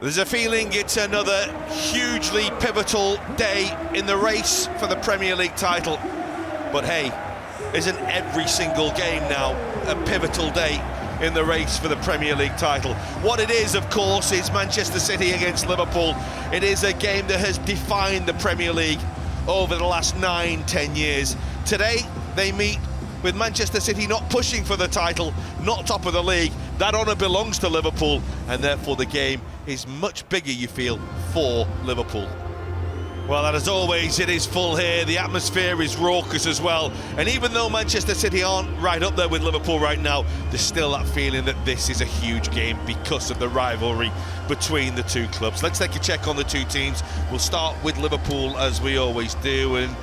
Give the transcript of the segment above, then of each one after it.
There's a feeling it's another hugely pivotal day in the race for the Premier League title. But hey, isn't every single game now a pivotal day in the race for the Premier League title? What it is, of course, is Manchester City against Liverpool. It is a game that has defined the Premier League over the last 9-10 years. Today, they meet with Manchester City not pushing for the title, not top of the league. That honour belongs to Liverpool, and therefore the game is much bigger, you feel, for Liverpool. Well, and as always, it is full here. The atmosphere is raucous as well. And even though Manchester City aren't right up there with Liverpool right now, there's still that feeling that this is a huge game because of the rivalry between the two clubs. Let's take a check on the two teams. We'll start with Liverpool, as we always do. And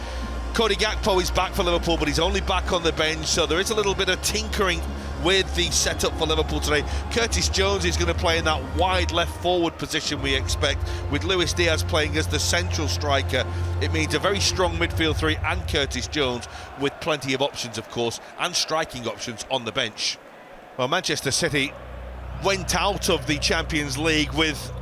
Cody Gakpo is back for Liverpool, but he's only back on the bench, so there is a little bit of tinkering with the setup for Liverpool today. Curtis Jones is going to play in that wide left forward position we expect, with Luis Diaz playing as the central striker. It means a very strong midfield three and Curtis Jones, with plenty of options, of course, and striking options on the bench. Well, Manchester City went out of the Champions League with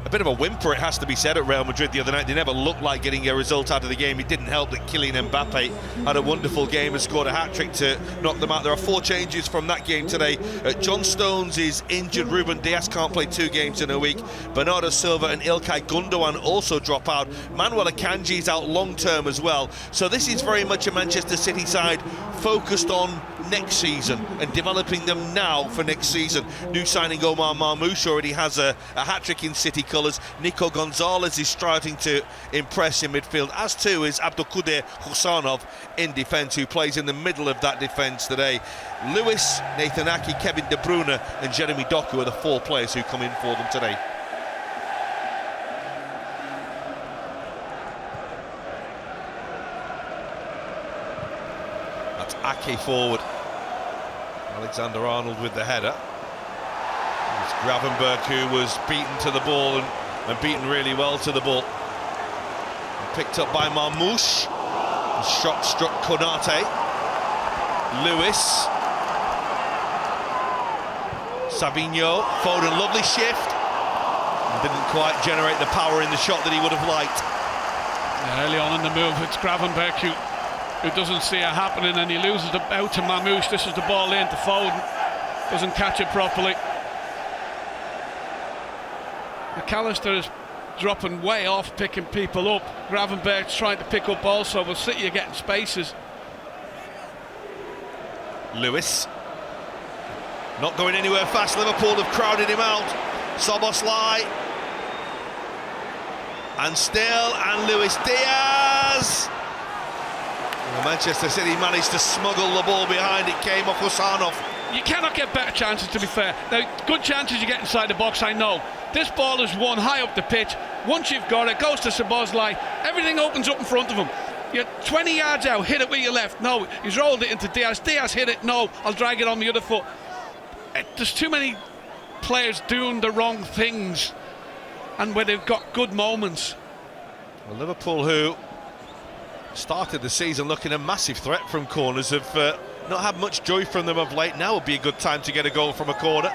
a bit of a whimper, it has to be said, at Real Madrid the other night. They never looked like getting a result out of the game. It didn't help that Kylian Mbappe had a wonderful game and scored a hat-trick to knock them out. There are 4 changes from that game today. John Stones is injured. Ruben Dias can't play 2 games in a week. Bernardo Silva and Ilkay Gundogan also drop out. Manuel Akanji is out long-term as well. So this is very much a Manchester City side focused on next season and developing them now for next season. New signing Omar Marmoush already has a hat-trick in City colours. Nico Gonzalez is starting to impress in midfield, as too is Abdulkader Husanov in defence, who plays in the middle of that defence today. Lewis, Nathan Ake, Kevin De Bruyne and Jeremy Doku are the 4 players who come in for them today. That's Ake forward. Alexander-Arnold with the header. It's Gravenberch who was beaten to the ball and beaten really well to the ball. And picked up by Marmoush. The shot struck Konate. Lewis. Savinho. Foden, lovely shift. And didn't quite generate the power in the shot that he would have liked. Yeah, early on in the move, it's Gravenberch who doesn't see it happening, and he loses the out to Marmoush. This is the ball in to Foden. Doesn't catch it properly. McAllister is dropping way off, picking people up. Gravenberch's trying to pick up also, but City are getting spaces. Lewis. Not going anywhere fast. Liverpool have crowded him out. Szoboszlai. And still, and Luis Diaz. Well, Manchester City managed to smuggle the ball behind. It came off Husanov. You cannot get better chances, to be fair. Now, good chances you get inside the box, I know. This ball is won high up the pitch. Once you've got it, goes to Szoboszlai. Everything opens up in front of him. You're 20 yards out, hit it with your left. No, he's rolled it into Diaz. Diaz hit it. No, I'll drag it on the other foot. There's too many players doing the wrong things, and where they've got good moments. Well, Liverpool, who started the season looking a massive threat from corners, have not had much joy from them of late. Now would be a good time to get a goal from a corner.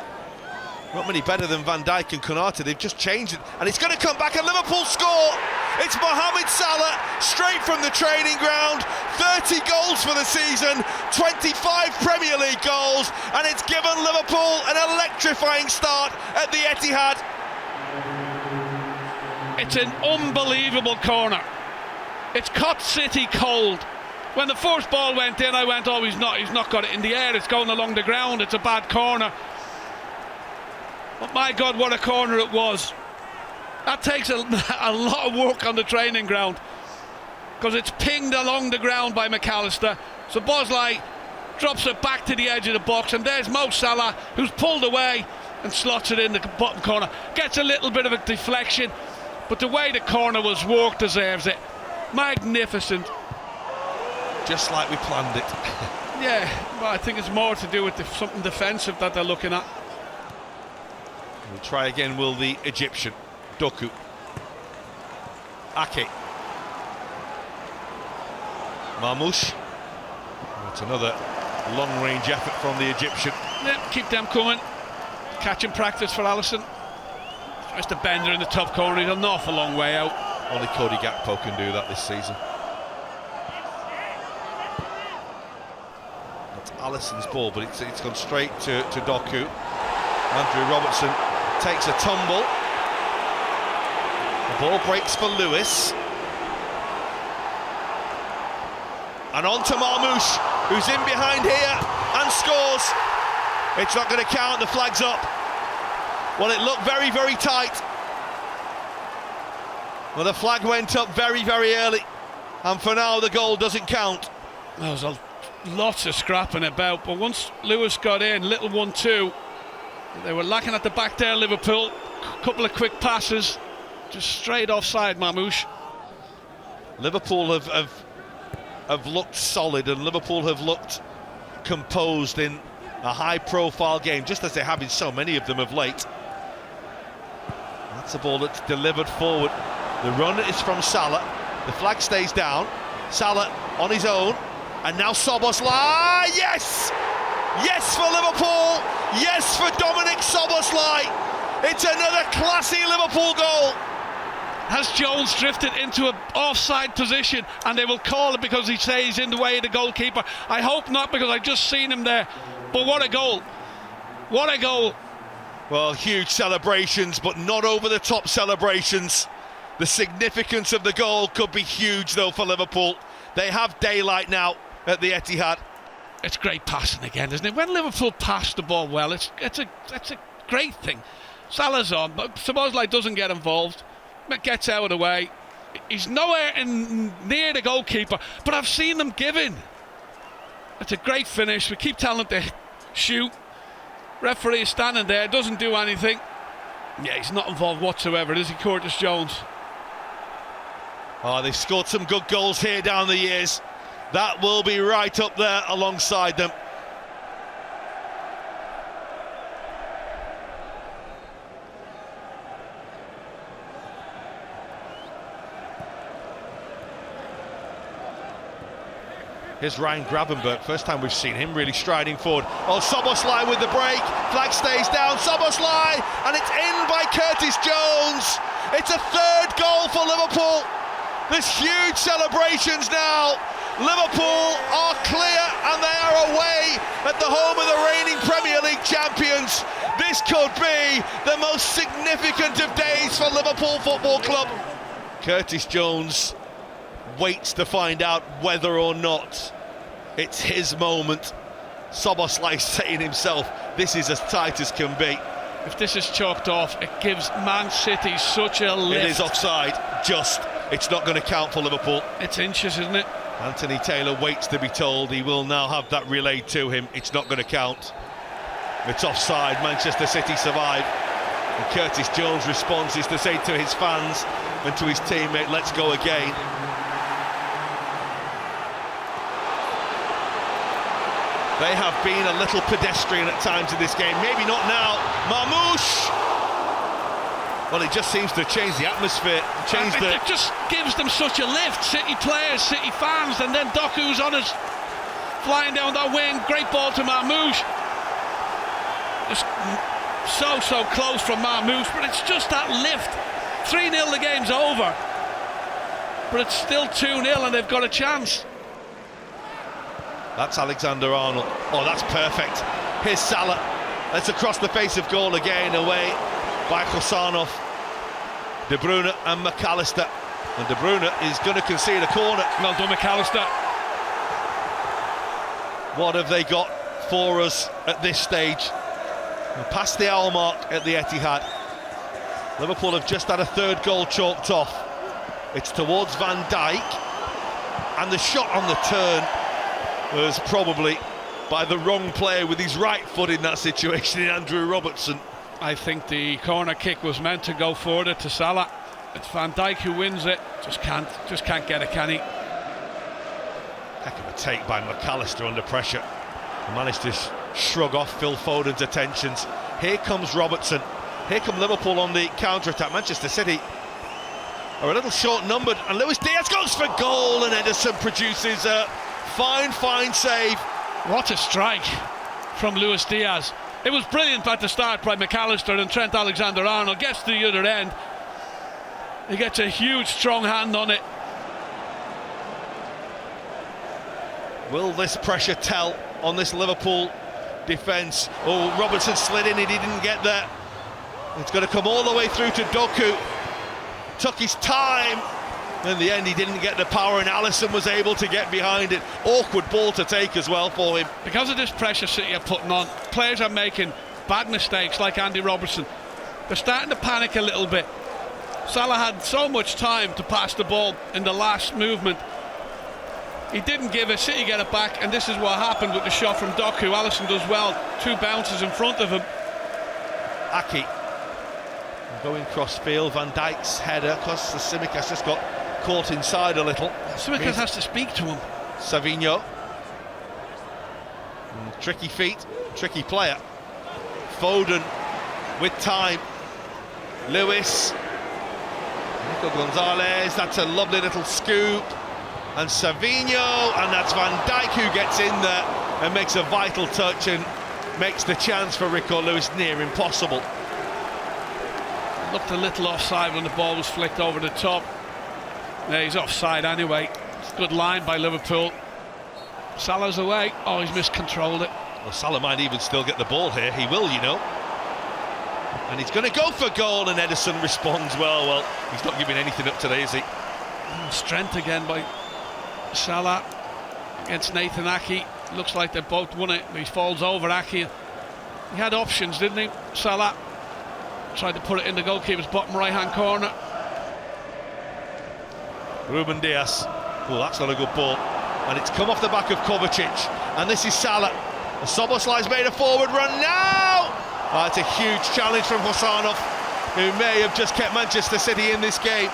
Not many better than Van Dijk and Konate. They've just changed it, and it's going to come back, and Liverpool score. It's Mohamed Salah, straight from the training ground. 30 goals for the season, 25 Premier League goals, and it's given Liverpool an electrifying start at the Etihad. It's an unbelievable corner. It's caught City cold. When the first ball went in, I went, oh, he's not got it in the air, it's going along the ground, it's a bad corner. But my God, what a corner it was. That takes a lot of work on the training ground, because it's pinged along the ground by McAllister. So Szoboszlai drops it back to the edge of the box, and there's Mo Salah, who's pulled away and slots it in the bottom corner. Gets a little bit of a deflection, but the way the corner was worked deserves it. Magnificent. Just like we planned it. Yeah, well, I think it's more to do with something defensive that they're looking at. We'll try again, will the Egyptian. Doku. Ake. Marmoush. That's another long-range effort from the Egyptian. Yeah, keep them coming. Catching practice for Alisson. Tries to bend her in the top corner. He's an awful long way out. Only Cody Gakpo can do that this season. That's Alisson's ball, but it's gone straight to Doku. Andrew Robertson takes a tumble. The ball breaks for Lewis. And on to Marmoush, who's in behind here and scores. It's not going to count, the flag's up. Well, it looked very, very tight. Well, the flag went up very, very early. And for now, the goal doesn't count. There was lots of scrapping about, but once Lewis got in, little 1-2, they were lacking at the back there, Liverpool. Couple of quick passes, just straight offside, Marmoush. Liverpool have looked solid, and Liverpool have looked composed in a high-profile game, just as they have in so many of them of late. That's a ball that's delivered forward. The run is from Salah. The flag stays down. Salah on his own, and now Szoboszlai. Yes! Yes for Liverpool! Yes for Dominic Szoboszlai! It's another classy Liverpool goal! Has Jones drifted into an offside position and they will call it because he says he's in the way of the goalkeeper? I hope not, because I've just seen him there. But what a goal. What a goal. Well, huge celebrations, but not over-the-top celebrations. The significance of the goal could be huge, though, for Liverpool. They have daylight now at the Etihad. It's great passing again, isn't it? When Liverpool pass the ball well, it's a great thing. Salah's on, but Szoboszlai doesn't get involved. Gets out of the way. He's nowhere near the goalkeeper, but I've seen them give in. It's a great finish. We keep telling him to shoot. Referee is standing there, doesn't do anything. Yeah, he's not involved whatsoever, is he, Curtis Jones? Oh, they've scored some good goals here down the years. That will be right up there alongside them. Here's Ryan Gravenberch, first time we've seen him really striding forward. Oh, Szoboszlai with the break, flag stays down, Szoboszlai, and it's in by Curtis Jones. It's a third goal for Liverpool. There's huge celebrations now. Liverpool are clear and they are away at the home of the reigning Premier League champions. This could be the most significant of days for Liverpool Football Club. Curtis Jones waits to find out whether or not it's his moment. Szoboszlai saying himself, this is as tight as can be. If this is chalked off, it gives Man City such a lift. It is offside, just. It's not going to count for Liverpool. It's inches, isn't it? Anthony Taylor waits to be told. He will now have that relayed to him. It's not going to count. It's offside. Manchester City survive. And Curtis Jones' response is to say to his fans and to his teammate, let's go again. They have been a little pedestrian at times in this game. Maybe not now. Marmoush! Well, it just seems to change the atmosphere. It just gives them such a lift. City players, City fans, and then Doku's on us, flying down that wing. Great ball to Marmoush. Just so close from Marmoush, but it's just that lift. 3-0, the game's over. But it's still 2-0 and they've got a chance. That's Alexander-Arnold. Oh, that's perfect. Here's Salah. That's across the face of goal again, away by Khosanov. De Bruyne and McAllister. And De Bruyne is going to concede a corner. Well done, McAllister. What have they got for us at this stage? We're past the hour mark at the Etihad. Liverpool have just had a third goal chalked off. It's towards Van Dijk. And the shot on the turn was probably by the wrong player with his right foot in that situation, in Andrew Robertson. I think the corner kick was meant to go further to Salah. It's Van Dijk who wins it. Just can't get it, can he? Heck of a take by McAllister under pressure. He managed to shrug off Phil Foden's attentions. Here comes Robertson. Here come Liverpool on the counter-attack. Manchester City are a little short-numbered, and Luis Diaz goes for goal, and Ederson produces a fine save. What a strike from Luis Diaz. It was brilliant at the start by McAllister, and Trent Alexander-Arnold gets to the other end. He gets a huge strong hand on it. Will this pressure tell on this Liverpool defence? Oh, Robertson slid in, he didn't get there. It's going to come all the way through to Doku. Took his time. In the end, he didn't get the power, and Alisson was able to get behind it. Awkward ball to take as well for him. Because of this pressure City are putting on, players are making bad mistakes, like Andy Robertson. They're starting to panic a little bit. Salah had so much time to pass the ball in the last movement. He didn't give it. City get it back, and this is what happened with the shot from Doku. Alisson does well. 2 bounces in front of him. Aki going cross field. Van Dijk's header, because Tsimikas just got caught inside a little. Tsimikas has to speak to him. Savinho. Tricky feet, tricky player. Foden with time. Lewis. Nico Gonzalez, that's a lovely little scoop. And Savinho, and that's Van Dijk who gets in there and makes a vital touch and makes the chance for Rico Lewis near impossible. Looked a little offside when the ball was flicked over the top. Yeah, he's offside anyway. It's a good line by Liverpool. Salah's away. Oh, he's miscontrolled it. Well, Salah might even still get the ball here. He will, you know. And he's going to go for goal, and Ederson responds well. Well, he's not giving anything up today, is he? Strength again by Salah against Nathan Ake. Looks like they both won it. He falls over Ake. He had options, didn't he? Salah tried to put it in the goalkeeper's bottom right-hand corner. Ruben Dias. Oh, that's not a good ball. And it's come off the back of Kovacic. And this is Salah. Szoboszlai's made a forward run now. Oh, it's a huge challenge from Hosanov, who may have just kept Manchester City in this game.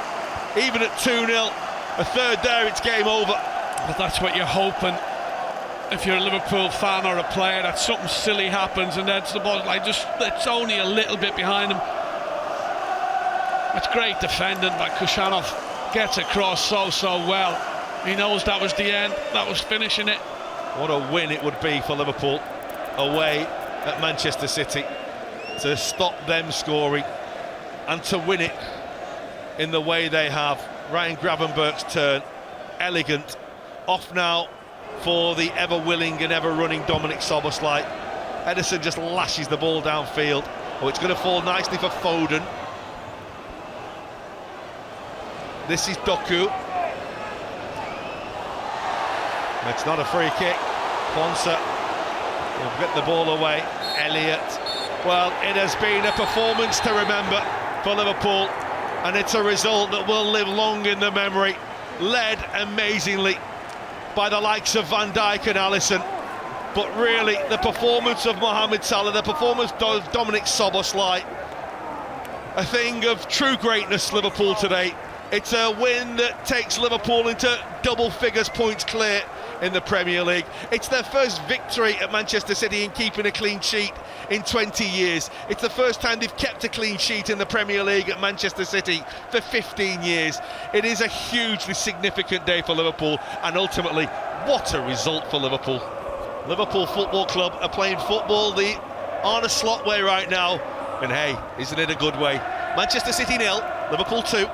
Even at 2-0, a third there, it's game over. But that's what you're hoping. If you're a Liverpool fan or a player, that something silly happens and that's the ball, like, just it's only a little bit behind him. It's great defending by Kushanov. Gets across so well. He knows that was the end, that was finishing it. What a win it would be for Liverpool away at Manchester City, to stop them scoring and to win it in the way they have. Ryan Gravenberch's turn, elegant. Off now for the ever-willing and ever-running Dominic Szoboszlai. Ederson just lashes the ball downfield. Oh, it's going to fall nicely for Foden. This is Doku. It's not a free kick. Quansah will get the ball away. Elliott. Well, it has been a performance to remember for Liverpool, and it's a result that will live long in the memory. Led amazingly by the likes of Van Dijk and Alisson, but really the performance of Mohamed Salah, the performance of Dominic Szoboszlai, a thing of true greatness. Liverpool today. It's a win that takes Liverpool into double figures points clear in the Premier League. It's their first victory at Manchester City in keeping a clean sheet in 20 years. It's the first time they've kept a clean sheet in the Premier League at Manchester City for 15 years. It is a hugely significant day for Liverpool, and ultimately, what a result for Liverpool. Liverpool Football Club are playing football the Arne Slot way right now, and hey, isn't it a good way? Manchester City 0, Liverpool 2.